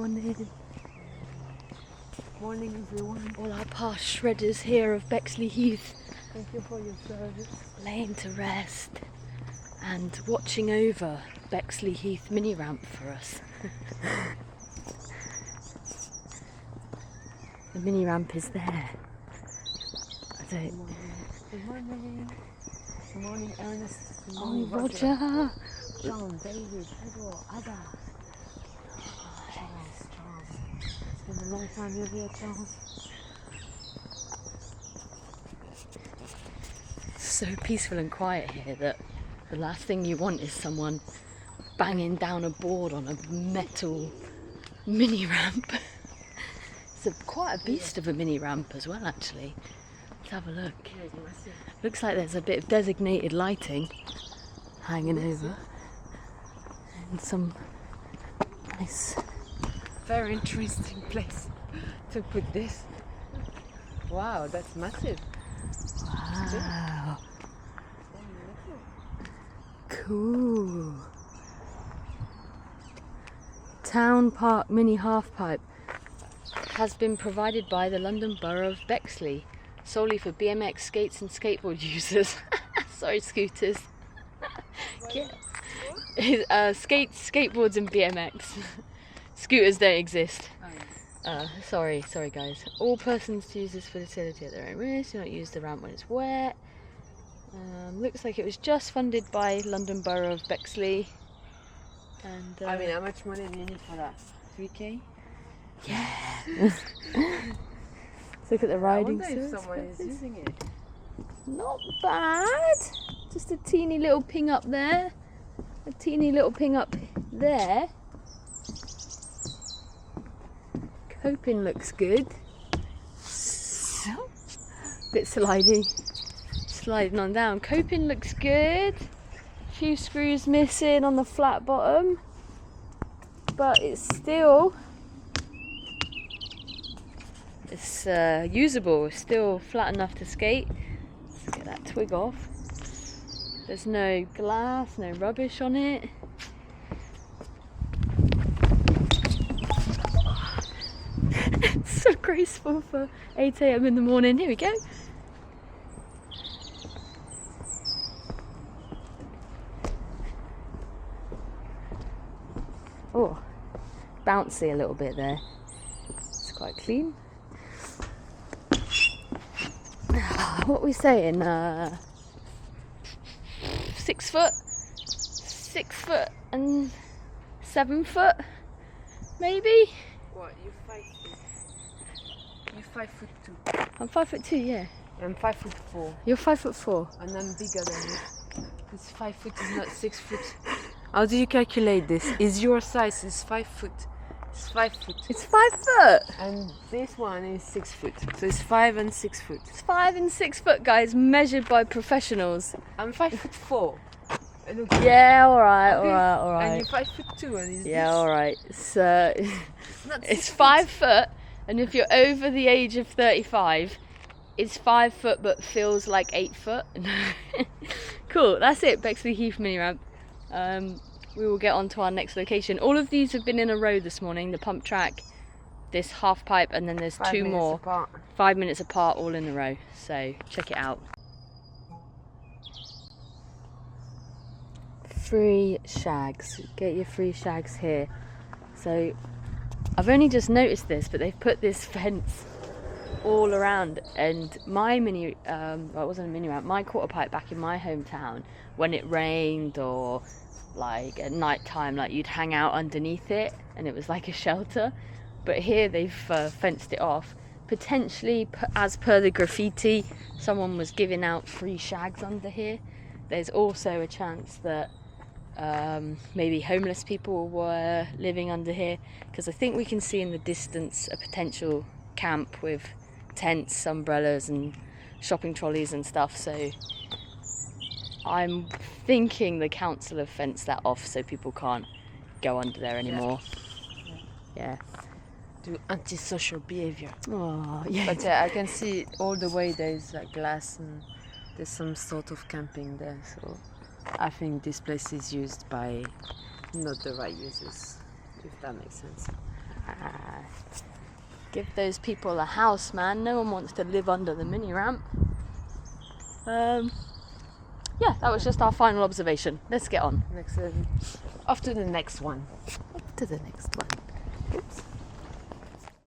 Morning. Morning everyone. All our past shredders here of Bexley Heath. Thank you for your service. Laying to rest and watching over Bexley Heath mini ramp for us. The mini ramp is there. Good morning. Good morning. Good morning, Ernest. Good Oh, morning, Roger. John, David, Pedro, Ada. Charles. It's been a long time you're here, Charles. So peaceful and quiet here that the last thing you want is someone banging down a board on a metal mini ramp. It's quite a beast of a mini ramp as well, actually. Let's have a look. Looks like there's a bit of designated lighting hanging over and some nice. Very interesting place to put this. Wow, that's massive. Wow. Cool. Town Park mini halfpipe has been provided by the London Borough of Bexley solely for BMX, skates and skateboard users. Sorry, scooters. Skateboards and BMX. Scooters don't exist. Sorry guys. All persons to use this facility at their own risk. Do not use the ramp when it's wet. Looks like it was just funded by London Borough of Bexley. And I mean, how much money do you need for that? 3K? yeah. Let's look at the riding. I wonder if someone is using it. Not bad. Just a teeny little ping up there. A teeny little ping up there. Coping looks good. Bit sliding on down. Coping looks good. A few screws missing on the flat bottom, but it's still usable. It's still flat enough to skate. Let's get that twig off. There's no glass, no rubbish on it. It's so graceful for 8 AM in the morning. Here we go. Oh, bouncy a little bit there. It's quite clean. What are we saying? 6 foot? 6 foot and 7 foot? Maybe? What, you're 5 feet? You're 5'2". I'm 5'2", yeah. I'm 5'4". You're 5'4". And I'm bigger than you. It's 5 foot, is not 6 foot. How do you calculate this? Is your size is 5 foot? It's 5 foot. It's 5 foot. And this one is 6 foot. So it's 5 and 6 foot. It's 5 and 6 foot, guys, measured by professionals. I'm 5'4". Yeah, alright. And you're 5'2", and it's yeah, this. alright. So it's 5 foot, and if you're over the age of 35, it's 5 foot but feels like 8 foot. Cool, that's it, Bexley Heath mini ramp. We will get on to our next location. All of these have been in a row this morning, the pump track, this half pipe, and then there's 2 more. Apart. 5 minutes apart, all in a row. So check it out. Free shags. Get your free shags here. So I've only just noticed this, but they've put this fence all around, and my mini well, it wasn't a mini ramp, my quarter pipe back in my hometown, when it rained or like at night time, like you'd hang out underneath it and it was like a shelter. But here they've fenced it off. Potentially, as per the graffiti, someone was giving out free shags under here. There's also a chance that maybe homeless people were living under here, because I think we can see in the distance a potential camp with tents, umbrellas and shopping trolleys and stuff. So I'm thinking the council have fenced that off so people can't go under there anymore. Yeah. Do antisocial behavior. Oh, yeah. But I can see all the way there's like glass and there's some sort of camping there. So I think this place is used by not the right users, if that makes sense. Give those people a house, man. No one wants to live under the mini ramp. Yeah, that was just our final observation. Let's get on. Off to the next one. To the next one. Oops.